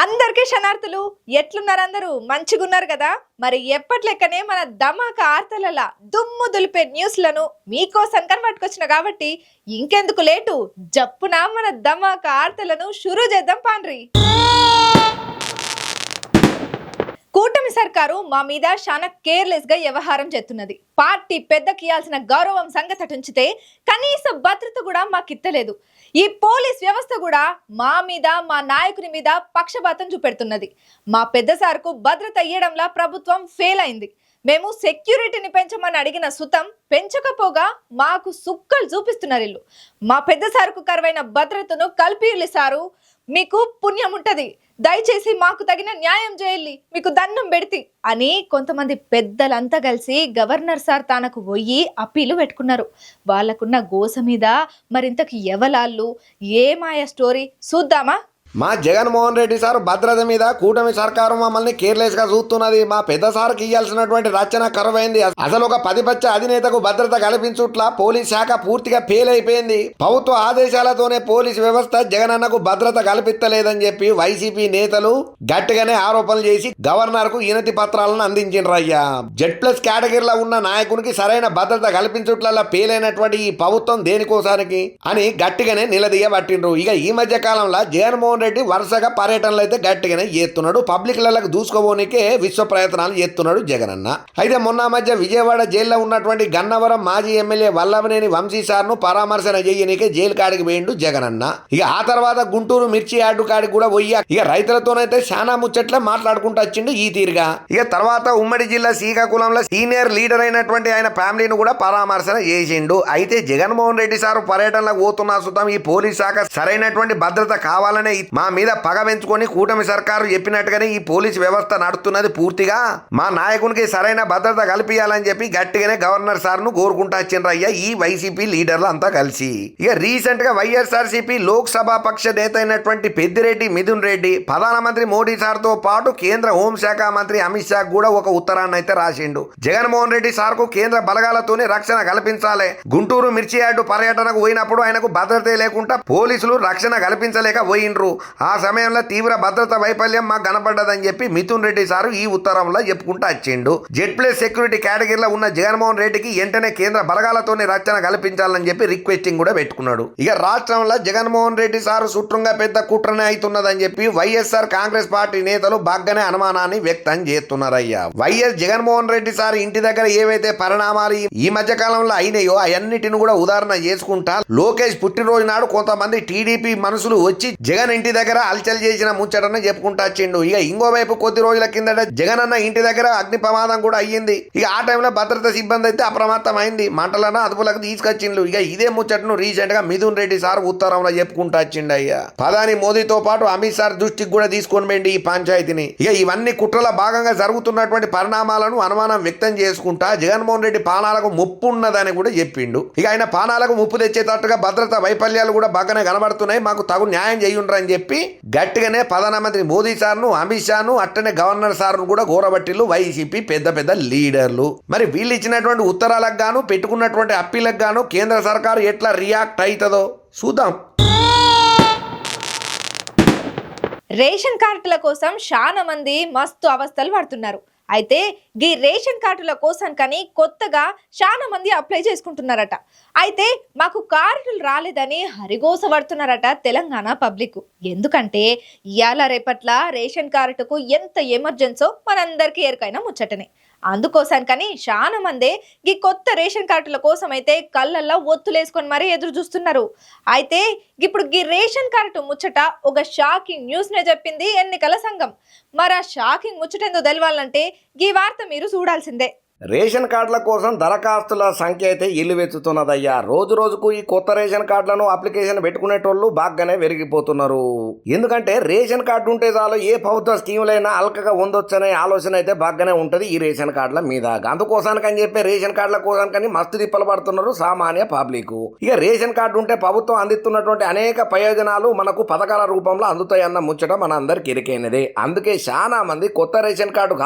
అందరికీ శనార్థులు. ఎట్లున్నారు? అందరూ మంచిగున్నారు కదా? మరి ఎప్పట్లెక్కనే మన ధమాకా ఆర్తలలా దుమ్ము దులిపే న్యూస్లను మీకోసం కనబట్టుకొచ్చిన కాబట్టి ఇంకెందుకు లేటు, జప్పున మన ధమాకా ఆర్తలను షురూ చేద్దాం పాండ్రి. కూటమి సర్కారు మా మీద చాలా కేర్లెస్ గా వ్యవహారం చేస్తున్నది. పార్టీ పెద్దకి ఇయాల్సిన గౌరవం సంగతుంచితే కనీస భద్రత కూడా మాకిత్తలేదు. ఈ పోలీస్ వ్యవస్థ కూడా మా మీద, మా నాయకుని మీద పక్షపాతం చూపెడుతున్నది. మా పెద్ద సార్కు భద్రత ఇయ్యడంలా ప్రభుత్వం ఫెయిల్ అయింది. మేము సెక్యూరిటీని పెంచమని అడిగిన సుతం పెంచకపోగా మాకు సుక్కలు చూపిస్తున్నారు. ఇల్లు మా పెద్ద సార్కు కరువైన భద్రతను కల్పిల్లి సారు, మీకు పుణ్యం ఉంటది, దయచేసి మాకు తగిన న్యాయం చేయాలి, మీకు దండం పెడితి అని కొంతమంది పెద్దలంతా కలిసి గవర్నర్ సార్ తనకు పోయి అప్పీలు పెట్టుకున్నారు. వాళ్ళకున్న గోస మీద మరింతకు ఎవలాళ్ళు ఏ మాయ స్టోరీ చూద్దామా? మా జగన్మోహన్ రెడ్డి సార్ భద్రత మీద కూటమి సర్కారు మమ్మల్ని కేర్లెస్ గా చూస్తున్నది. మా పెద్ద సార్కి ఇయ్యాల్సినటువంటి రచన కరువైంది. అసలు ఒక పచ్చ అధినేతకు భద్రత కల్పించుట్లా పోలీస్ శాఖ పూర్తిగా ఫెయిల్ అయిపోయింది. ప్రభుత్వ ఆదేశాలతోనే పోలీస్ వ్యవస్థ జగనన్నకు భద్రత కల్పిస్తలేదని చెప్పి వైసీపీ నేతలు గట్టిగానే ఆరోపణలు చేసి గవర్నర్ కు వినతి పత్రాలను అందించిండ్రయ్యా. Z+ కేటగిరీలో ఉన్న నాయకునికి సరైన భద్రత కల్పించుట్ల ఫెయిల్ అయినటువంటి ఈ ప్రభుత్వం దేనికోసానికి అని గట్టిగానే నిలదీయబట్టిండ్రు. ఇక ఈ మధ్య కాలంలో జగన్మోహన్ రెడ్డి వరుసగా పర్యటనలు అయితే గట్టిగానే చేస్తున్నాడు. పబ్లిక్లకు దూసుకోవడానికే విశ్వ ప్రయత్నాలు చేస్తున్నాడు జగనన్న. అయితే మొన్న మధ్య విజయవాడ జైల్లో ఉన్నటువంటి గన్నవరం మాజీ ఎమ్మెల్యే వల్లభనేని వంశీ సార్ను పరామర్శన చేయనికే జైలు కాడికి పోయిండు జగనన్న. ఇక ఆ తర్వాత గుంటూరు మిర్చి యార్డు కాడికి కూడా పోయి ఇక రైతులతోనైతే చాలా ముచ్చట్లే మాట్లాడుకుంటూ వచ్చిండు ఈ తీరుగా. ఇక తర్వాత ఉమ్మడి జిల్లా శ్రీకాకుళంలో సీనియర్ లీడర్ అయినటువంటి ఆయన ఫ్యామిలీని కూడా పరామర్శన చేసిండు. అయితే జగన్మోహన్ రెడ్డి సార్ పర్యటనలకు పోతున్నా సుతం ఈ పోలీస్ శాఖ సరైనటువంటి భద్రత కావాలనే మా మీద పగ పెంచుకొని కూటమి సర్కారు చెప్పినట్టుగానే ఈ పోలీస్ వ్యవస్థ నడుస్తున్నది. పూర్తిగా మా నాయకునికి సరైన భద్రత కల్పించాలని చెప్పి గట్టిగానే గవర్నర్ సార్ను కోరుకుంటా వచ్చిండ్రయ్యా ఈ వైసీపీ లీడర్లు అంతా కలిసి. ఇక రీసెంట్ గా వైఎస్ఆర్సీపీ లోక్సభ పక్ష నేత అయినటువంటి పెద్దిరెడ్డి మిథున్ రెడ్డి ప్రధానమంత్రి మోడీ సార్ తో పాటు కేంద్ర హోంశాఖ మంత్రి అమిత్ షా కూడా ఒక ఉత్తరాన్ని అయితే రాసిండు. జగన్మోహన్ రెడ్డి సార్ కు కేంద్ర బలగాలతోనే రక్షణ కల్పించాలి. గుంటూరు మిర్చి యార్డు పర్యటనకు పోయినప్పుడు ఆయనకు భద్రతే లేకుండా పోలీసులు రక్షణ కల్పించలేక పోయిండ్రు. ఆ సమయంలో తీవ్ర భద్రత వైఫల్యం మాకు కనపడ్డదని చెప్పి మిథున్ రెడ్డి సారు ఈ ఉత్తరంలో చెప్పుకుంటూ వచ్చిండు. Z+ సెక్యూరిటీ కేటగిరీలో ఉన్న జగన్మోహన్ రెడ్డికి వెంటనే కేంద్ర బలగాలతోనే రక్షణ కల్పించాలని చెప్పి రిక్వెస్టింగ్ కూడా పెట్టుకున్నాడు. ఇక రాష్ట్రంలో జగన్మోహన్ రెడ్డి సారు సుట్రంగా పెద్ద కుట్రనే అవుతున్నదని చెప్పి వైఎస్ఆర్ కాంగ్రెస్ పార్టీ నేతలు బాగానే అనుమానాన్ని వ్యక్తం చేస్తున్నారయ్యా. వైఎస్ జగన్మోహన్ రెడ్డి సార్ ఇంటి దగ్గర ఏవైతే పరిణామాలు ఈ మధ్య కాలంలో అయినాయో అవన్నిటిని కూడా ఉదాహరణ చేసుకుంటా లోకేష్ పుట్టినరోజు నాడు కొంతమంది టీడీపీ మనుషులు వచ్చి జగన్ ఇంటి దగ్గర అల్చల్ చేసిన ముచ్చటనే చెప్పుకుంటా వచ్చిండు. ఇక ఇంకోవైపు కొద్ది రోజుల కిందట జగన్ అన్న ఇంటి దగ్గర అగ్ని ప్రమాదం కూడా అయ్యింది. ఇక ఆ టైంలో భద్రతా సిబ్బంది అయితే అప్రమత్తం అయింది, మంటలను అదుపులకు తీసుకొచ్చిండు. ఇక ఇదే ముచ్చటను రీసెంట్ గా మిథున్ రెడ్డి సార్ ఉత్తరంలో చెప్పుకుంటా వచ్చిండు అయ్యా. ప్రధాని మోదీతో పాటు అమిత్ షా దృష్టికి కూడా తీసుకొని పోయింది ఈ పంచాయతీని. ఇక ఇవన్నీ కుట్రల భాగంగా జరుగుతున్నటువంటి పరిణామాలను అనుమానం వ్యక్తం చేసుకుంటా జగన్మోహన్ రెడ్డి పానాలకు ముప్పు ఉన్నదని కూడా చెప్పిండు. ఇక ఆయన పానాలకు ముప్పు తెచ్చేటట్టుగా భద్రతా వైఫల్యాలు కూడా బాగానే కనబడుతున్నాయి, మాకు తగు న్యాయం చేయుండ్రు అని చెప్పి గట్టిగానే ప్రధానమంత్రి మోదీ సార్ను, అమిత్ షాను, అట్టనే గవర్నర్ సార్ను కూడా గోరబట్టిల్లు వైసీపీ పెద్ద పెద్ద లీడర్లు. మరి వీళ్ళు ఇచ్చినటువంటి ఉత్తరాలకు గాను పెట్టుకున్నటువంటి అప్పీలకు గాను కేంద్ర సర్కారు ఎట్లా రియాక్ట్ అవుతుందో చూద్దాం. రేషన్ కార్డుల కోసం చాలా మంది మస్తు అవస్థలు పడుతున్నారు. అయితే ఈ రేషన్ కార్డుల కోసం కానీ కొత్తగా చాలా మంది అప్లై చేసుకుంటున్నారట. అయితే మాకు కార్డులు రాలేదని హరిగోస పడుతున్నారట తెలంగాణ పబ్లిక్. ఎందుకంటే ఇవాళ రేపట్ల రేషన్ కార్డుకు ఎంత ఎమర్జెన్సో మనందరికీ ఎరుకైనా ముచ్చటనే. అందుకోసం కానీ చాలా మంది ఈ కొత్త రేషన్ కార్డుల కోసం అయితే కళ్ళల్లో ఒత్తులేసుకొని మరీ ఎదురు చూస్తున్నారు. అయితే ఇప్పుడు ఈ రేషన్ కార్డు ముచ్చట ఒక షాకింగ్ న్యూస్ నే చెప్పింది ఎన్నికల సంఘం. మరి ఆ షాకింగ్ ముచ్చటేందో తెలవాలంటే ఈ వార్త మీరు చూడాల్సిందే. రేషన్ కార్డుల కోసం దరఖాస్తుల సంఖ్య అయితే ఎల్లువెత్తుతున్నదయ్యా. రోజు రోజుకు ఈ కొత్త రేషన్ కార్డులను అప్లికేషన్ పెట్టుకునేటోళ్ళు బాగానే పెరిగిపోతున్నారు. ఎందుకంటే రేషన్ కార్డు ఉంటే చాలు ఏ ప్రభుత్వ స్కీములైనా అల్కగా పొందొచ్చనే ఆలోచన అయితే బాగానే ఉంటది ఈ రేషన్ కార్డుల మీద. అందుకోసానికని చెప్పి రేషన్ కార్డుల కోసానికని మస్తు తిప్పలు పడుతున్నారు సామాన్య పబ్లిక్. ఇక రేషన్ కార్డు ఉంటే ప్రభుత్వం అందిస్తున్నటువంటి అనేక ప్రయోజనాలు మనకు పథకాల రూపంలో అందుతాయన్న ముచ్చట మన అందరికి ఎరికైనదే. అందుకే చాలా మంది కొత్త రేషన్ కార్డు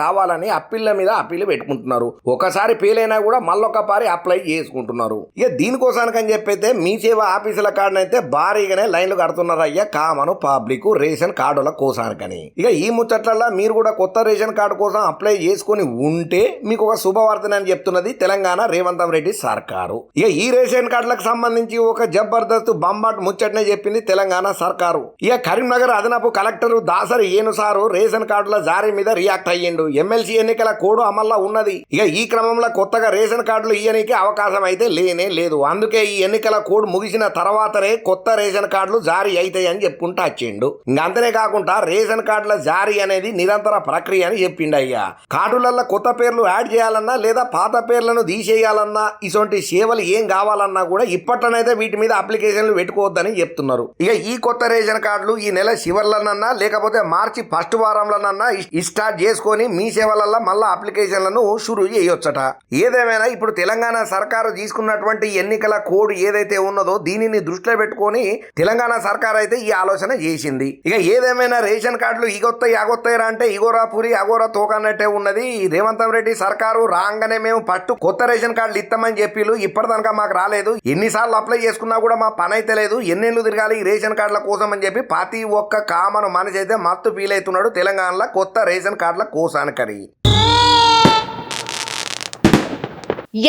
కావాలని అప్పీళ్ళ మీద అప్పీలు పెట్టుకుంటారు. చేసుకుంటున్నారు. ఒకసారి ఫెయిల్ అయినా కూడా మళ్ళొక పారి అప్లై చేసుకుంటున్నారు. ఇక దీనికోసానికని చెప్పైతే మీ సేవ ఆఫీసుల కాడనైతే భారీగానే లైన్లు కడుతున్నారు అయ్యా కామన్ పబ్లిక్ రేషన్ కార్డుల కోసానికని. ఇక ఈ ముచ్చట్లలో మీరు కూడా కొత్త రేషన్ కార్డు కోసం అప్లై చేసుకుని ఉంటే మీకు ఒక శుభవార్తని అని చెప్తున్నది తెలంగాణ రేవంత్ రెడ్డి సర్కారు. ఇక ఈ రేషన్ కార్డులకు సంబంధించి ఒక జబర్దస్త్ బంబాట్ ముచ్చటనే చెప్పింది తెలంగాణ సర్కారు. ఇక కరీంనగర్ అదనపు కలెక్టర్ దాసరి ఏనుసారు రేషన్ కార్డుల జారీ మీద రియాక్ట్ అయ్యిండు. ఎమ్మెల్సీ ఎన్నికల కోడ్ అమల్లో ఉన్నది. ఇక ఈ క్రమంలో కొత్తగా రేషన్ కార్డులు ఇయ్యడానికి అవకాశం అయితే లేనే లేదు. అందుకే ఈ ఎన్నికల కోడ్ ముగిసిన తర్వాతనే కొత్త రేషన్ కార్డులు జారీ అవుతాయి అని చెప్పుకుంటా వచ్చిండు. ఇంకా అంతనే కాకుండా రేషన్ కార్డుల జారీ అనేది నిరంతర ప్రక్రియ అని చెప్పిండు అయ్యా. కార్డులలో కొత్త పేర్లు యాడ్ చేయాలన్నా లేదా పాత పేర్లను తీసేయాలన్నా ఇటువంటి సేవలు ఏం కావాలన్నా కూడా ఇప్పట్లోనైతే వీటి మీద అప్లికేషన్లు పెట్టుకోవద్దని చెప్తున్నారు. ఇక ఈ కొత్త రేషన్ కార్డులు ఈ నెల చివర్లనన్నా లేకపోతే మార్చి ఫస్ట్ వారంలోనన్నా స్టార్ట్ చేసుకొని మీ సేవలలో మళ్ళా అప్లికేషన్లను షురూ చేయొచ్చట. ఏదేమైనా ఇప్పుడు తెలంగాణ సర్కారు తీసుకున్నటువంటి ఎన్నికల కోడ్ ఏదైతే ఉన్నదో దీనిని దృష్టిలో పెట్టుకొని తెలంగాణ సర్కారు అయితే ఈ ఆలోచన చేసింది. ఇక ఏదేమైనా రేషన్ కార్డులు ఇగొత్తాయి అగొత్తాయిరా అంటే ఇగోరా పూరి అగోరా తోకన్నట్టే ఉన్నది. రేవంత్ రెడ్డి సర్కారు రాగానే మేము ఫస్ట్ కొత్త రేషన్ కార్డులు ఇస్తామని చెప్పిలు, ఇప్పటిదాకా మాకు రాలేదు. ఎన్నిసార్లు అప్లై చేసుకున్నా కూడా మా పని అయితే లేదు. ఎన్నేళ్ళు తిరగాలి ఈ రేషన్ కార్డుల కోసం అని చెప్పి ప్రతి ఒక్క కామన్ మనిషి అయితే మత్తు ఫీల్ అవుతున్నాడు తెలంగాణలో కొత్త రేషన్ కార్డుల కోసానికని.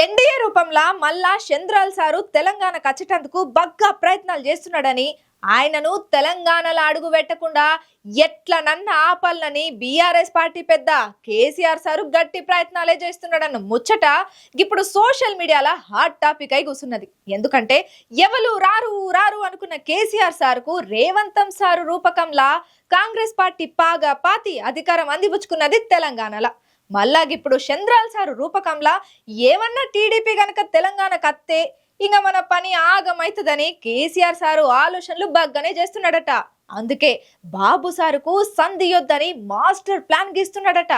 ఎన్డీఏ రూపంలో మళ్ళా చంద్రాల్ సారు తెలంగాణ కచ్చటందుకు బగ్గా ప్రయత్నాలు చేస్తున్నాడని, ఆయనను తెలంగాణలో అడుగు పెట్టకుండా ఎట్లనన్న ఆపాలని బీఆర్ఎస్ పార్టీ పెద్ద కేసీఆర్ సారు గట్టి ప్రయత్నాలే చేస్తున్నాడన్న ముచ్చట ఇప్పుడు సోషల్ మీడియాలో హాట్ టాపిక్ అయి కూర్చున్నది. ఎందుకంటే ఎవరు రారు రారు అనుకున్న కేసీఆర్ సారుకు రేవంతం సారు రూపకంలా కాంగ్రెస్ పార్టీ పాగా పాతి అధికారం అందిపుచ్చుకున్నది తెలంగాణలో. మళ్ళా ఇప్పుడు చంద్రాల్ సారు రూపకంలా ఏమన్నా టీడీపీ గనక తెలంగాణ కత్తే ఇంకా మన పని ఆగమైతుందని కేసీఆర్ సారు ఆలోచనలు బాగానే చేస్తున్నాడట. అందుకే బాబు సారుకు సంధియొద్దని మాస్టర్ ప్లాన్ గీస్తున్నాడట.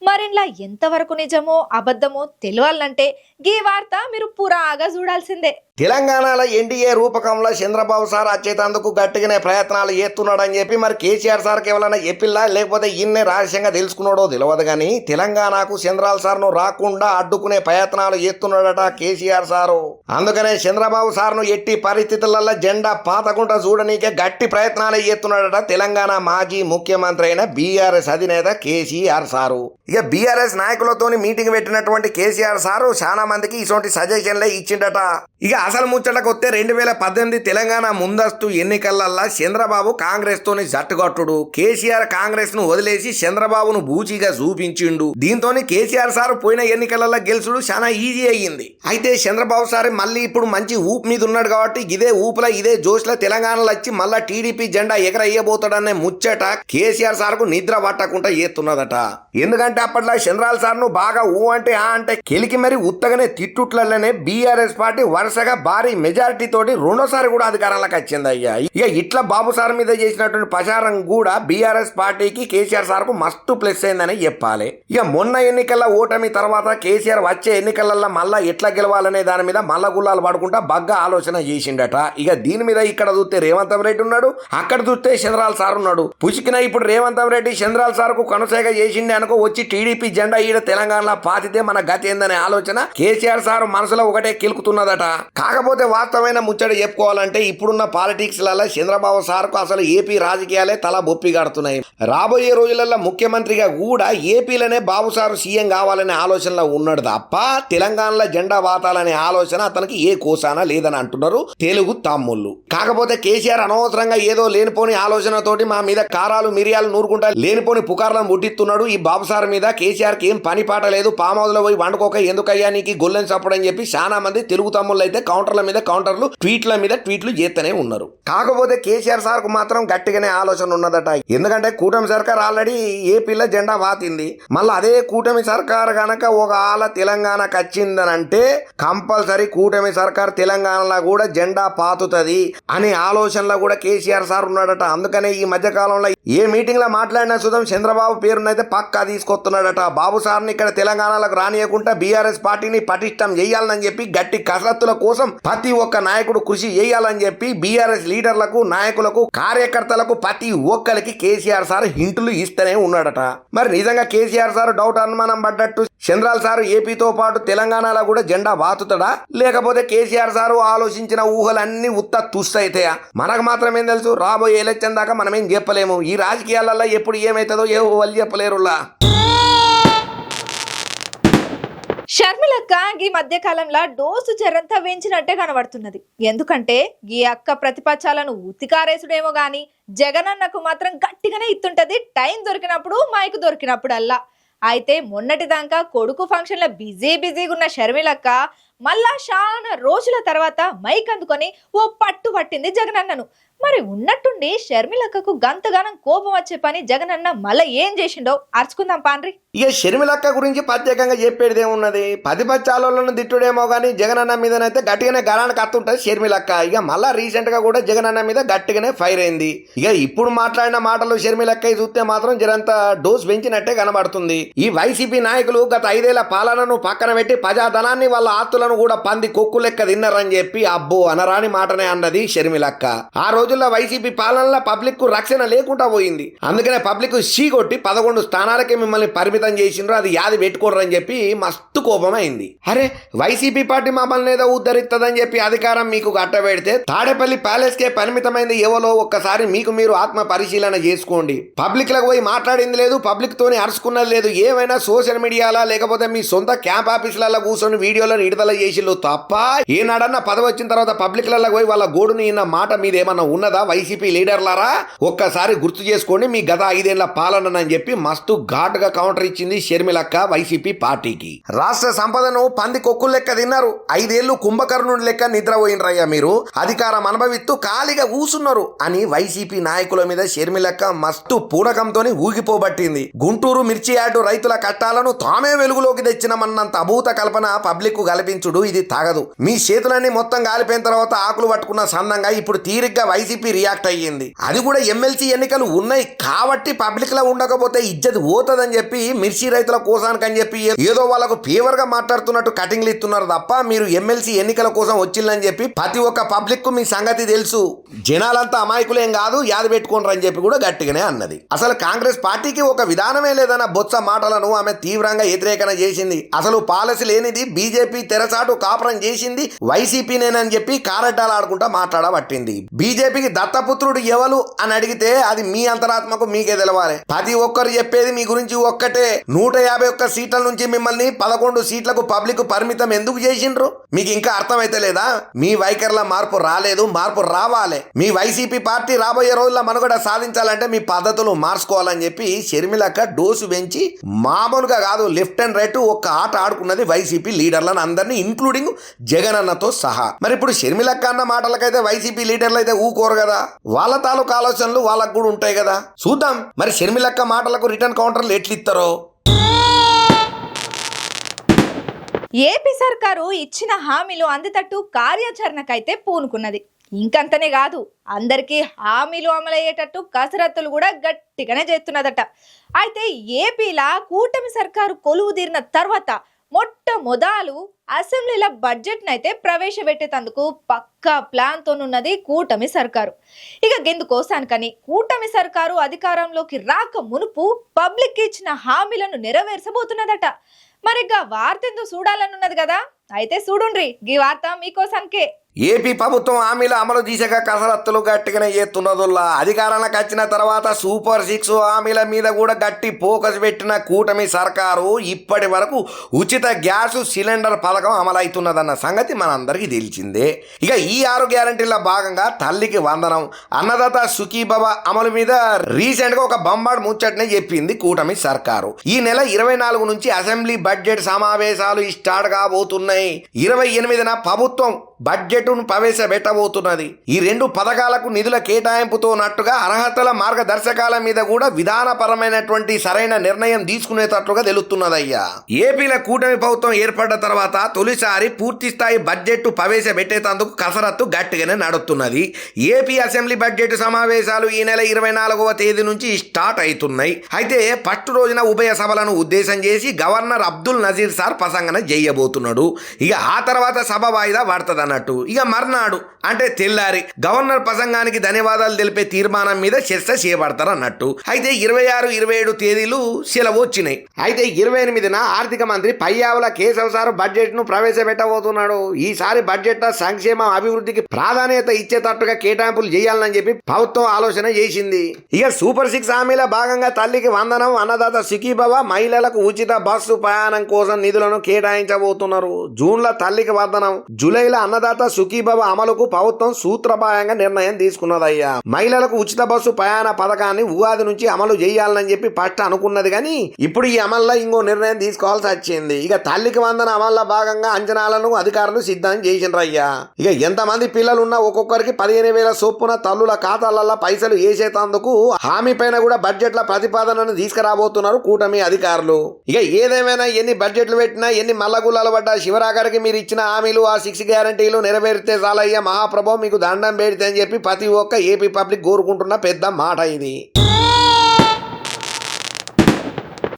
మరిన్లా ఎంతవరకు నిజమో అబద్ధమో తెలియాలంటే ఈ వార్త మీరు పురాగా చూడాల్సిందే. తెలంగాణలో ఎన్డీఏ రూపకంలో చంద్రబాబు సార్ వచ్చేటందుకు గట్టిగానే ప్రయత్నాలు చేస్తున్నాడని చెప్పి మరి కేసీఆర్ సార్కి ఎవరైనా చెప్పిల్లా లేకపోతే ఈయన్నే రహస్యంగా తెలుసుకున్నాడో తెలియదు కానీ తెలంగాణకు చంద్రాల్ సార్ను రాకుండా అడ్డుకునే ప్రయత్నాలు చేస్తున్నాడట కేసీఆర్ సారు. అందుకనే చంద్రబాబు సార్ను ఎట్టి పరిస్థితులలో జెండా పాతకుండా చూడనీకే గట్టి ప్రయత్నాలు చేస్తున్నాడట తెలంగాణ మాజీ ముఖ్యమంత్రి అయిన బీఆర్ఎస్ అధినేత కేసీఆర్ సారు. ఇక బీఆర్ఎస్ నాయకులతోని మీటింగ్ పెట్టినటువంటి కేసీఆర్ సారు చాలా మందికి ఇటువంటి సజెషన్లే ఇచ్చిండట. ఇక అసలు ముచ్చటకు వస్తే 2018 తెలంగాణ ముందస్తు ఎన్నికలల్లా చంద్రబాబు కాంగ్రెస్ తోని జట్టుగట్టుడు, కేసీఆర్ కాంగ్రెస్ ను వదిలేసి చంద్రబాబును బూచిగా చూపించిండు. దీంతో కేసీఆర్ సార్ పోయిన ఎన్నికలలో గెలుచుడు చాలా ఈజీ అయ్యింది. అయితే చంద్రబాబు సార్ మళ్ళీ ఇప్పుడు మంచి ఊపు మీద ఉన్నాడు కాబట్టి ఇదే ఊపుల ఇదే జోష్ల తెలంగాణలో వచ్చి మళ్ళా టీడీపీ జెండా ఎగరయ్యబోతాడనే ముచ్చట కేసీఆర్ సార్ కు నిద్ర పట్టకుండా చేస్తున్నదట. ఎందుకంటే అప్పట్లో చంద్రాల్ సార్ ను బాగా ఊ అంటే ఆ అంటే కెలికి మరి ఉత్తగానే తిట్టుట్లనే బీఆర్ఎస్ పార్టీ వరుసగా భారీ మెజారిటీ తోటి రెండోసారి కూడా అధికారంలోకి వచ్చింది అయ్యా. ఇక ఇట్లా బాబు సార్ మీద చేసినటువంటి ప్రచారం కూడా బీఆర్ఎస్ పార్టీకి కేసీఆర్ సార్ కు మస్తు ప్లస్ అయిందని చెప్పాలి. ఇక మొన్న ఎన్నికల ఓటమి తర్వాత కేసీఆర్ వచ్చే ఎన్నికలలో మళ్ళా ఎట్లా గెలవాలనే దాని మీద మల్ల గుల్లాలు పడుకుంటా బగ్గా ఆలోచన చేసిండట. ఇక దీని మీద ఇక్కడ చూస్తే రేవంత్ రెడ్డి ఉన్నాడు, అక్కడ చూస్తే చంద్రాల్ సార్ ఉన్నాడు. పుసికిన ఇప్పుడు రేవంత్ రెడ్డి చంద్రాల్ సార్ కు కొనసాగ చేసిండే అనుకో వచ్చి టీడీపీ జెండా ఈడ తెలంగాణలో పాతితే మన గతి ఏందనే ఆలోచన కేసీఆర్ సార్ మనసులో ఒకటే కిలుకుతున్నదట. కాకపోతే వాస్తవమైన ముచ్చట చెప్పుకోవాలంటే ఇప్పుడున్న పాలిటిక్స్ లలో చంద్రబాబు సార్ కు అసలు ఏపీ రాజకీయాలే తల బొప్పి కడుతున్నాయి. రాబోయే రోజులలో ముఖ్యమంత్రిగా కూడా ఏపీలోనే బాబు సారు సీఎం కావాలనే ఆలోచనలో ఉన్నాడు తప్ప తెలంగాణలో జెండా వాతాలనే ఆలోచన అతనికి ఏ కోసానా లేదని అంటున్నారు తెలుగు తమ్ముళ్ళు. కాకపోతే కేసీఆర్ అనవసరంగా ఏదో లేనిపోని ఆలోచనతోటి మా మీద కారాలు మిరియాలు నూరుకుంటా లేనిపోని పుకార్లను ముట్టిస్తున్నాడు. ఈ బాబు సార్ మీద కేసీఆర్ కి ఏం పని పాట లేదు, పామ్ హౌస్ లో పోయి వండుకోక ఎందుకయ్యా నీకు గొల్లెని చప్పుడని చెప్పి చాలా మంది తెలుగు తమ్ముళ్ళు అయితే కౌంటర్ల మీద కౌంటర్లు ట్వీట్ల మీద ట్వీట్లు చేస్తూనే ఉన్నారు. కాకపోతే కేసీఆర్ సార్ కు మాత్రం గట్టిగానే ఆలోచన ఉన్నదట. ఎందుకంటే కూటమి సర్కార్ ఆల్రెడీ ఏపీలో జెండా వాతింది. మళ్ళీ అదే కూటమి సర్కార్ గనక ఒక ఆల తెలంగాణకు వచ్చిందనంటే కంపల్సరీ కూటమి సర్కార్ తెలంగాణలో కూడా జెండా పాతుతుంది అనే ఆలోచనలో కూడా కేసీఆర్ సార్ ఉన్నాడట. అందుకనే ఈ మధ్య కాలంలో ఏ మీటింగ్ లో మాట్లాడినా సుధం చంద్రబాబు పేరునైతే పక్కా తీసుకొస్తున్నాడట. బాబు సార్ని ఇక్కడ తెలంగాణలోకి రానియకుండా బీఆర్ఎస్ పార్టీని పటిష్టం చేయాలని చెప్పి గట్టి కసరత్తుల కోసం ప్రతి ఒక్క నాయకుడు కృషి చేయాలని చెప్పి బీఆర్ఎస్ లీడర్లకు నాయకులకు కార్యకర్తలకు ప్రతి ఒక్కరికి కేసీఆర్ సార్ హింటులు ఇస్తూనే ఉన్నాడట. మరి నిజంగా కేసీఆర్ సార్ డౌట్ అనుమానం పడ్డట్టు చంద్రాల్ సారు ఏపీతో పాటు తెలంగాణలో కూడా జెండా వాతుతాడా లేకపోతే కేసీఆర్ సారు ఆలోచించిన ఊహలన్నీ ఉత్త తుస్తయితాయా? మనకు మాత్రం ఏం తెలుసు, రాబోయే ఎలక్షన్ దాకా మనం ఏం చెప్పలేము. ఈ రాజకీయాలలో ఎప్పుడు ఏమవుతుందో వాళ్ళు చెప్పలేరులా. షర్మిలక్క ఈ మధ్య కాలంలో డోసు చెరంతా పెంచినట్టే కనబడుతున్నది. ఎందుకంటే ఈ అక్క ప్రతిపక్షాలను ఉతికారేసుడేమో గాని జగనన్నకు మాత్రం గట్టిగానే ఇస్తుంటది, టైం దొరికినప్పుడు మైకు దొరికినప్పుడల్లా. అయితే మొన్నటిదాకా కొడుకు ఫంక్షన్లో బిజీగా ఉన్న షర్మిలక్క మళ్ళా చాలా రోజుల తర్వాత మైక్ అందుకొని ఓ పట్టు పట్టింది జగనన్నను. మరి ఉన్నట్టుండి షర్మిలక్కకు గంతగానం కోపం వచ్చే పని జగనన్న మళ్ళీ ఏం చేసిండో అర్చుకుందాం పాండ్రి. ఇక షర్మిలక్క గురించి ప్రత్యేకంగా చెప్పేది ఏమున్నది, ప్రతిపక్షాలను తిట్టుడేమో కానీ జగనన్న మీదనైతే గట్టిగానే గరానికి అత్తుంటది షర్మిలక్క. ఇక మళ్ళా రీసెంట్ గా కూడా జగనన్న మీద గట్టిగానే ఫైర్ అయింది. ఇక ఇప్పుడు మాట్లాడిన మాటలు షర్మిలక్క చూస్తే మాత్రం జరంత డోస్ పెంచినట్టే కనబడుతుంది. ఈ వైసీపీ నాయకులు గత 5 ఏళ్ల పాలనను పక్కన పెట్టి ప్రజాధనాన్ని వాళ్ళ ఆస్తులను కూడా పంది కొక్కు లెక్క తిన్నారని చెప్పి అబ్బో అనరాని మాటనే అన్నది షర్మిలక్క. ఆ రోజుల్లో వైసీపీ పాలనలో పబ్లిక్ కు రక్షణ లేకుండా పోయింది. అందుకనే పబ్లిక్ షీ కొట్టి 11 స్థానాలకే మిమ్మల్ని పరిమితం చేసిండ్రు, అది యాది పెట్టుకోరని చెప్పి మస్తు కోపం అయింది. అరే వైసీపీ పార్టీ మమ్మల్ని ఏదో ఉద్ధరిస్తుందని చెప్పి అధికారం మీకు కట్టబెడితే తాడేపల్లి ప్యాలెస్ కే పరిమితమైంది ఎవరో ఒక్కసారి మీకు మీరు ఆత్మ పరిశీలన చేసుకోండి. పబ్లిక్ లకు పోయి మాట్లాడింది లేదు, పబ్లిక్ తోని అరుచుకున్నది లేదు. ఏమైనా సోషల్ మీడియాలా లేకపోతే మీ సొంత క్యాంప్ ఆఫీసులలో కూర్చొని వీడియోలను విడుదల చేసిళ్ళు తప్ప ఏనాడన్నా పదవి వచ్చిన తర్వాత పబ్లిక్ లలో పోయి వాళ్ళ గోడుని ఇన్న మాట మీద ఏమన్నా ఉన్నదా వైసీపీ లీడర్లారా? ఒక్కసారి గుర్తు చేసుకోండి మీ గత 5 ఏళ్ల పాలన అని చెప్పి మస్తు ఘాటుగా కౌంటర్ ఇచ్చింది షర్మిలక్క వైసీపీ పార్టీకి. రాష్ట్ర సంపదను పంది కొక్కులు లెక్క తిన్నారు, 5 ఏళ్లు కుంభకర్ణుడి లెక్క నిద్రపోయినరయ్యా మీరు, అధికారం అనుభవిస్తూ ఖాళీగా కూసున్నారు అని వైసీపీ నాయకుల మీద షర్మిలక్క మస్తు పూడకంతో ఊగిపోబట్టింది. గుంటూరు మిర్చి యార్డు రైతుల కట్టాలను తామే వెలుగులోకి తెచ్చినమన్నంత అభూత కల్పన పబ్లిక్ కు కల్పించుడు ఇది తాగదు. మీ చేతులన్నీ మొత్తం గాలిపోయిన తర్వాత ఆకులు పట్టుకున్న సందంగా ఇప్పుడు తీరిగ్గా వైసీపీ రియాక్ట్ అయ్యింది. అది కూడా ఎమ్మెల్సీ ఎన్నికలు ఉన్నాయి కాబట్టి పబ్లిక్ లో ఉండకపోతే ఇజ్జత్ పోతుందని చెప్పి మిర్చి రైతుల కోసానికి అని చెప్పి ఏదో వాళ్ళకు ఫేవర్ గా మాట్లాడుతున్నట్టు కటింగ్లు ఇస్తున్నారు తప్ప మీరు ఎమ్మెల్సీ ఎన్నికల కోసం వచ్చిందని చెప్పి ప్రతి ఒక్క పబ్లిక్ కు మీ సంగతి తెలుసు. జనాలంతా అమాయకులేం కాదు, యాది పెట్టుకోండి అని చెప్పి కూడా గట్టిగానే అన్నది. అసలు కాంగ్రెస్ పార్టీకి ఒక విధానమే లేదన్న బొత్స మాటలను ఆమె తీవ్రంగా వ్యతిరేకన చేసింది. అసలు పాలసీ లేనిది బీజేపీ తెరచాటు కాపురం చేసింది వైసీపీనేనని చెప్పి కారడ్డాలు ఆడుకుంటా మాట్లాడబట్టింది. బీజేపీకి దత్తపుత్రుడు ఎవరు అని అడిగితే అది మీ అంతరాత్మకు మీకే తెలవాలి. ప్రతి ఒక్కరు చెప్పేది మీ గురించి ఒక్కటే, 151 సీట్ల నుంచి మిమ్మల్ని 11 సీట్లకు పబ్లిక్ పరిమితం ఎందుకు చేసిండ్రు మీకు ఇంకా అర్థమైతే లేదా? మీ వైఖరిలో మార్పు రాలేదు, మార్పు రావాలి. మీ వైసీపీ పార్టీ రాబోయే రోజుల్లో మనుగడ సాధించాలంటే మీ పద్ధతులు మార్చుకోవాలని చెప్పి షర్మిలక్క డోసు పెంచి మామూలుగా కాదు లెఫ్ట్ అండ్ రైట్ ఒక్క ఆట ఆడుకున్నది వైసీపీ లీడర్లను అందరినీ ఇంక్లూడింగ్ జగనన్నతో సహా. మరి ఇప్పుడు షర్మిలక్క అన్న మాటలకైతే వైసీపీ లీడర్లు అయితే ఊకోరు కదా, వాళ్ళ తాలూకు ఆలోచనలు వాళ్ళకు కూడా ఉంటాయి కదా. చూద్దాం మరి షర్మిలక్క మాటలకు రిటర్న్ కౌంటర్లు ఎట్లిస్తారో. ఏపీ సర్కారు ఇచ్చిన హామీలు అందేటట్టు కార్యాచరణకైతే పూనుకున్నది. ఇంకంతనే కాదు, అందరికీ హామీలు అమలయ్యేటట్టు కసరత్తులు కూడా గట్టిగానే చేస్తున్నదట. అయితే ఏపీలా కూటమి సర్కారు కొలువు తీరిన తర్వాత మొట్టమొదలు అసెంబ్లీల బడ్జెట్ నైతే ప్రవేశపెట్టేందుకు పక్కా ప్లాన్ తోనున్నది కూటమి సర్కారు. ఇక గెందుకోసానికని కూటమి సర్కారు అధికారంలోకి రాక మునుపు పబ్లిక్ ఇచ్చిన హామీలను నెరవేర్చబోతున్నదట. మరిగా వార్త ఎందుకు చూడాలనున్నది కదా, అయితే చూడుండ్రి ఈ వార్త మీకోసానికే. ఏపీ ప్రభుత్వం హామీల అమలు దిశగా కసరత్తులు గట్టిగానే చేస్తున్నదుల్లా. అధికారానికి వచ్చిన తర్వాత సూపర్ 6 హామీల మీద కూడా గట్టి ఫోకస్ పెట్టిన కూటమి సర్కారు ఇప్పటి వరకు ఉచిత గ్యాస్ సిలిండర్ పథకం అమలవుతున్నదన్న సంగతి మనందరికీ తెలిసిందే. ఇక ఈ 6 గ్యారంటీల భాగంగా తల్లికి వందనం, అన్నదాత సుఖీభవ అమలు మీద రీసెంట్ గా ఒక బొంబాడు ముచ్చటనే చెప్పింది కూటమి సర్కారు. ఈ నెల 24 నుంచి అసెంబ్లీ బడ్జెట్ సమావేశాలు స్టార్ట్ కాబోతున్నాయి. 28న ప్రభుత్వం బడ్జెట్ను ప్రవేశపెట్టబోతున్నది. ఈ 2 పథకాలకు నిధుల కేటాయింపుతో నట్టుగా అర్హతల మార్గదర్శకాల మీద కూడా విధానపరమైనటువంటి సరైన నిర్ణయం తీసుకునేటట్లుగా తెలుస్తున్నదయ్యా. ఏపీల కూటమి ప్రభుత్వం ఏర్పడ్డ తర్వాత తొలిసారి పూర్తి స్థాయి బడ్జెట్ ప్రవేశపెట్టేందుకు కసరత్తు గట్టిగానే నడుస్తున్నది. ఏపీ అసెంబ్లీ బడ్జెట్ సమావేశాలు ఈ నెల 24వ తేదీ నుంచి స్టార్ట్ అవుతున్నాయి. అయితే ఫస్ట్ రోజున ఉభయ సభలను ఉద్దేశం చేసి గవర్నర్ అబ్దుల్ నజీర్ సార్ ప్రసంగన చేయబోతున్నాడు. ఇక ఆ తర్వాత సభ వాయిదా పడుతుంది. అన్నట్టు. ఇక మర్నాడు అంటే తెల్లారి గవర్నర్ ప్రసంగానికి ధన్యవాదాలు తెలిపే తీర్మానం మీద చర్చ చేపడతారు అన్నట్టు. అయితే 26, 27 తేదీలు సెలవు వచ్చినాయి. అయితే 28న ఆర్థిక మంత్రి పయ్యావుల కేశవ్ సార్ బడ్జెట్ ను ప్రవేశపెట్టబోతున్నాడు. ఈసారి బడ్జెట్ సంక్షేమ అభివృద్ధికి ప్రాధాన్యత ఇచ్చేటట్టుగా కేటాయింపులు చేయాలని చెప్పి ప్రభుత్వం ఆలోచన చేసింది. ఇక సూపర్ 6 హామీల భాగంగా తల్లికి వందనం, అన్నదాత సుఖీభవ, మహిళలకు ఉచిత బస్సు ప్రయాణం కోసం నిధులను కేటాయించబోతున్నారు. జూన్లో తల్లికి వందనం, జూలైలో అన్నదాత సుఖీభవ అమలుకు ప్రభుత్వం సూత్రప్రాయంగా నిర్ణయం తీసుకున్నదయ్యా. మహిళలకు ఉచిత బస్సు ప్రయాణ పథకాన్ని ఉగాది నుంచి అమలు చేయాలని చెప్పి ఫస్ట్ అనుకున్నది, కానీ ఇప్పుడు ఈ అమల్లో ఇంకో నిర్ణయం తీసుకోవాల్సి వచ్చింది. ఇక తల్లికి వందన అమల్లో భాగంగా అంచనాలను అధికారులు సిద్ధం చేసినరయ్యా. ఇక ఎంతమంది పిల్లలు ఉన్నా ఒక్కొక్కరికి 15,000 చొప్పున తల్లుల ఖాతాలలో పైసలు వేసేటందుకు హామీ పైన కూడా బడ్జెట్ల ప్రతిపాదనను తీసుకురాబోతున్నారు కూటమి అధికారులు. ఇక ఏదేమైనా ఎన్ని బడ్జెట్లు పెట్టినా ఎన్ని మల్లగుల్లాలు పడ్డా శివరాఖరికి మీరు ఇచ్చిన హామీలు ఆ 6 గ్యారంటీలు నెరవేరితే చాలయ్యా మహాప్రభు మీకు దండం పెడితే అని చెప్పి ప్రతి ఒక్క ఏపీ పబ్లిక్ కోరుకుంటున్న పెద్ద మాట ఇది.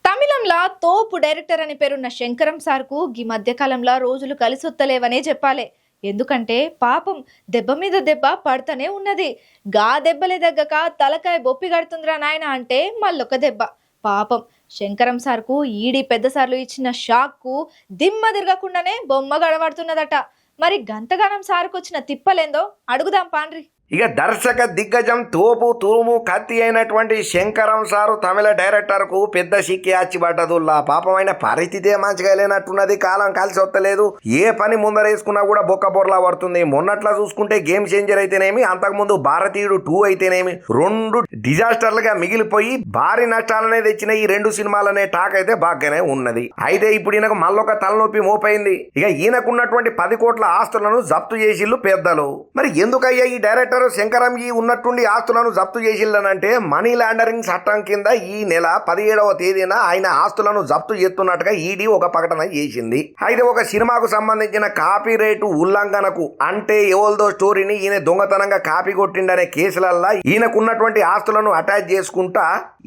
తమిళంలో తోపు డైరెక్టర్ అని పేరున్న శంకరం సార్కు ఈ మధ్యకాలంలో రోజులు కలిసొత్తలేవనే చెప్పాలి. ఎందుకంటే పాపం దెబ్బ మీద దెబ్బ పడుతూనే ఉన్నది. గా దెబ్బలే దగ్గక తలకాయ బొప్పి గడుతుందిరా నాయన అంటే మళ్ళొక దెబ్బ. పాపం శంకరం సార్కు ఈడీ పెద్ద సార్లు ఇచ్చిన షాక్కు దిమ్మ తిరగకుండానే బొమ్మ గడబడుతున్నదట. మరి గంతగానం సార్కు వచ్చిన తిప్పలేందో అడుగుదాం పాండ్రి. ఇక దర్శక దిగ్గజం తోపు తూము కత్తి అయినటువంటి శంకరం సారు తమిళ డైరెక్టర్కు పెద్ద సిక్కి ఆచిపడ్డదుల్లా. పాపమైన పరిస్థితే మంచిగా లేనట్టున్నది. కాలం కలిసి వస్తలేదు. ఏ పని ముందరేసుకున్నా కూడా బొక్క బొర్లా పడుతుంది. మొన్నట్లా చూసుకుంటే గేమ్ చేంజర్ అయితేనేమి, అంతకుముందు భారతీయుడు 2 అయితేనేమి 2 డిజాస్టర్లుగా మిగిలిపోయి భారీ నష్టాలనే తెచ్చిన ఈ 2 సినిమాలనే టాక్ అయితే బాగానే ఉన్నది. అయితే ఇప్పుడు ఈయనకు మళ్ళొక తలనొప్పి మోపైంది. ఇక ఈయనకున్నటువంటి 10 కోట్ల ఆస్తులను జప్తు చేసిళ్ళు పెద్దలు. మరి ఎందుకయ్యా ఈ డైరెక్టర్ శంకరం ఈ ఉన్నట్టుండి ఆస్తులను జప్తు చేసిల్లనంటే మనీ లాండరింగ్ చట్టం కింద ఈ నెల 17వ తేదీన ఆయన ఆస్తులను జప్తు చేస్తున్నట్టుగా ఈడీ ఒక ప్రకటన చేసింది. అయితే ఒక సినిమాకు సంబంధించిన కాపీ రైటు ఉల్లంఘనకు అంటే ఎవల్దో స్టోరీని ఈయన దొంగతనంగా కాపీ కొట్టిండనే కేసులల్లా ఈయనకున్నటువంటి ఆస్తులను అటాచ్ చేసుకుంటా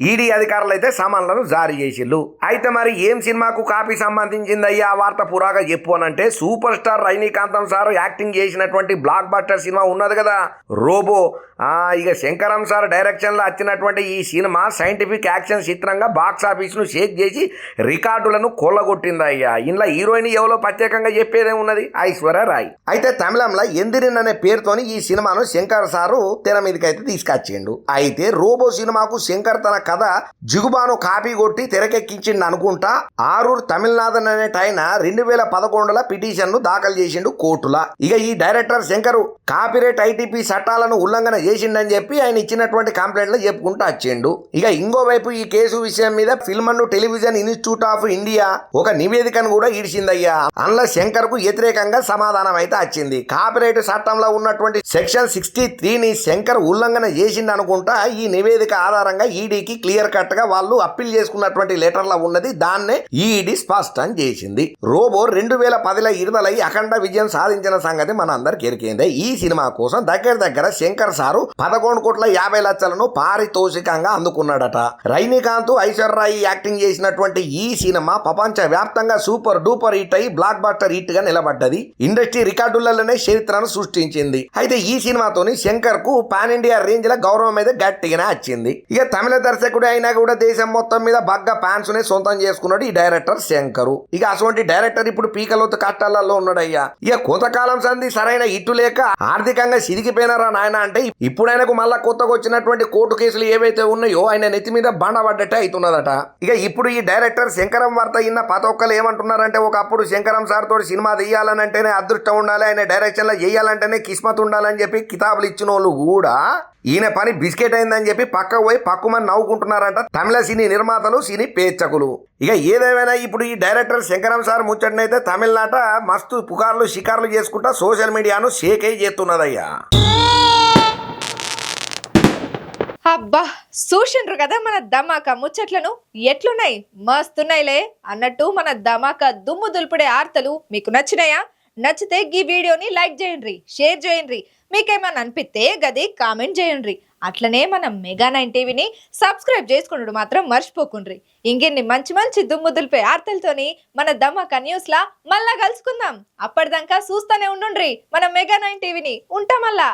ఈడీ అధికారులు అయితే సమన్లను జారీ చేసిళ్ళు. అయితే మరి ఏం సినిమాకు కాపీ సంబంధించిందయ్యా ఆ వార్త పురాగా చెప్పానంటే సూపర్ స్టార్ రజనీకాంతం సార్ యాక్టింగ్ చేసినటువంటి బ్లాక్ బస్టర్ సినిమా ఉన్నది కదా రోబో. ఇక శంకరం సార్ డైరెక్షన్లో వచ్చినటువంటి ఈ సినిమా సైంటిఫిక్ యాక్షన్ చిత్రంగా బాక్స్ ఆఫీస్ను షేక్ చేసి రికార్డులను కొల్లగొట్టిందయ్యా. ఇంట్లో హీరోయిన్ ఎవరో ప్రత్యేకంగా చెప్పేదే ఉన్నది, ఐశ్వర్య రాయ్. అయితే తమిళంలో ఎందిరిన్ అనే పేరుతోని ఈ సినిమాను శంకర్ సారు తెర మీదకి అయితే తీసుకొచ్చిండు. అయితే రోబో సినిమాకు శంకర్ తన కథ జిగుబాను కాపీ కొట్టి తెరకెక్కించిండు అనుకుంటా. ఆరూర్ తమిళనాథన్ అనేటైన 2011లో పిటిషన్ను దాఖలు చేసిండు కోర్టులా. ఇక ఈ డైరెక్టర్ శంకర్ కాపీరైట్ ఐటీపీ చట్టాలను ఉల్లంఘన చేసిండని చెప్పి ఆయన ఇచ్చినటువంటి కంప్లైంట్లు చెప్పుకుంటూ వచ్చిండు. ఇక ఇంకోవైపు ఈ కేసు విషయం మీద film and television institute of India ఒక నివేదికను కూడా ఇడిచిందయ్యా. అందులో శంకర్ కు వ్యతిరేకంగా సమాధానం అయితే వచ్చింది. కాపీరైట్ చట్టంలో ఉన్నటువంటి సెక్షన్ 63ని శంకర్ ఉల్లంఘన చేసిండు అనుకుంటా. ఈ నివేదిక ఆధారంగా ఈడీకి క్లియర్ కట్ గా వాళ్ళు అప్పీల్ చేసుకున్నటువంటి లెటర్ లో ఉన్నది. దాన్నే ఈడీ స్పష్టం చేసింది. రోబో 2010లో విడుదలై అఖండ విజయం సాధించిన సంగతి మన అందరికి ఎరికైందే. ఈ సినిమా కోసం దగ్గర శంకర్ సారు 11,50,00,000 పారితోషికంగా అందుకున్నాడట. రజనీకాంత్, ఐశ్వర్య యాక్టింగ్ చేసినటువంటి ఈ సినిమా ప్రపంచ వ్యాప్తంగా సూపర్ డూపర్ హిట్ అయి బ్లాక్ బస్టర్ హిట్ గా నిలబడ్డది. ఇండస్ట్రీ రికార్డులలోనే చరిత్రను సృష్టించింది. అయితే ఈ సినిమాతోని శంకర్ కు పాన్ ఇండియా రేంజ్ లో గౌరవం మీద గట్టిగానే వచ్చింది. ఇక తమిళ దర్శకుడు అయినా కూడా దేశం మొత్తం మీద బాగా ఫ్యాన్స్ నే సొంతం చేసుకున్నాడు ఈ డైరెక్టర్ శంకరు. ఇక అటువంటి డైరెక్టర్ ఇప్పుడు పీకలోతు కష్టాలలో ఉన్నాడయ్యా. ఇక కొంతకాలం సంది సరైన ఇట్టు లేక ఆర్థికంగా సిరిగిపోయినారా నాయన అంటే ఇప్పుడు ఆయనకు మళ్ళా కొత్తగా వచ్చినటువంటి కోర్టు కేసులు ఏవైతే ఉన్నాయో ఆయన నెత్తి మీద బండబడ్డట్టే అవుతున్నదట. ఇక ఇప్పుడు ఈ డైరెక్టర్ శంకరం వార్త ఇన్న ప్రతి ఒక్కరు ఏమంటున్నారంటే ఒకప్పుడు శంకరం సార్ తోటి సినిమా తీయాలనంటేనే అదృష్టం ఉండాలి, ఆయన డైరెక్షన్ లో చేయాలంటేనే కిస్మత్ ఉండాలని చెప్పి కితాబులు ఇచ్చిన వాళ్ళు కూడా ఈయన పని బిస్కెట్ అయిందని చెప్పి పక్కకు పోయి పక్కుమని నవ్వుకుంటున్నారంట తమిళ సినీ నిర్మాతలు, సినీ పేర్చకులు. ఇక ఏదేమైనా ఇప్పుడు ఈ డైరెక్టర్ శంకరం సార్ ముచ్చటనైతే తమిళనాట మస్తు పుకార్లు షికార్లు చేసుకుంటా సోషల్ మీడియాను షేక్ అయి చేస్తున్నదయ్యా. అబ్బా చూసిండ్రు కదా మన ధమాకా ముచ్చట్లను ఎట్లున్నాయి, మస్తున్నాయిలే అన్నట్టు మన ధమాకా దుమ్ము దులుపుడే ఆర్తలు మీకు నచ్చినాయా? నచ్చితే ఈ వీడియోని లైక్ చేయండి, షేర్ చేయండి. మీకేమన్నా అనిపిస్తే గది కామెంట్ చేయండి. అట్లనే మన మెగా9 టీవీని సబ్స్క్రైబ్ చేసుకున్నాడు మాత్రం మర్చిపోకుండ్రి. ఇంకెన్ని మంచి మంచి దుమ్ముదులపై ఆర్తలతోని మన ధమాకా న్యూస్ లా మళ్ళా కలుసుకుందాం. అప్పటిదాకా చూస్తూనే ఉండుండ్రి మన మెగా9 టీవీని. ఉంటామల్లా.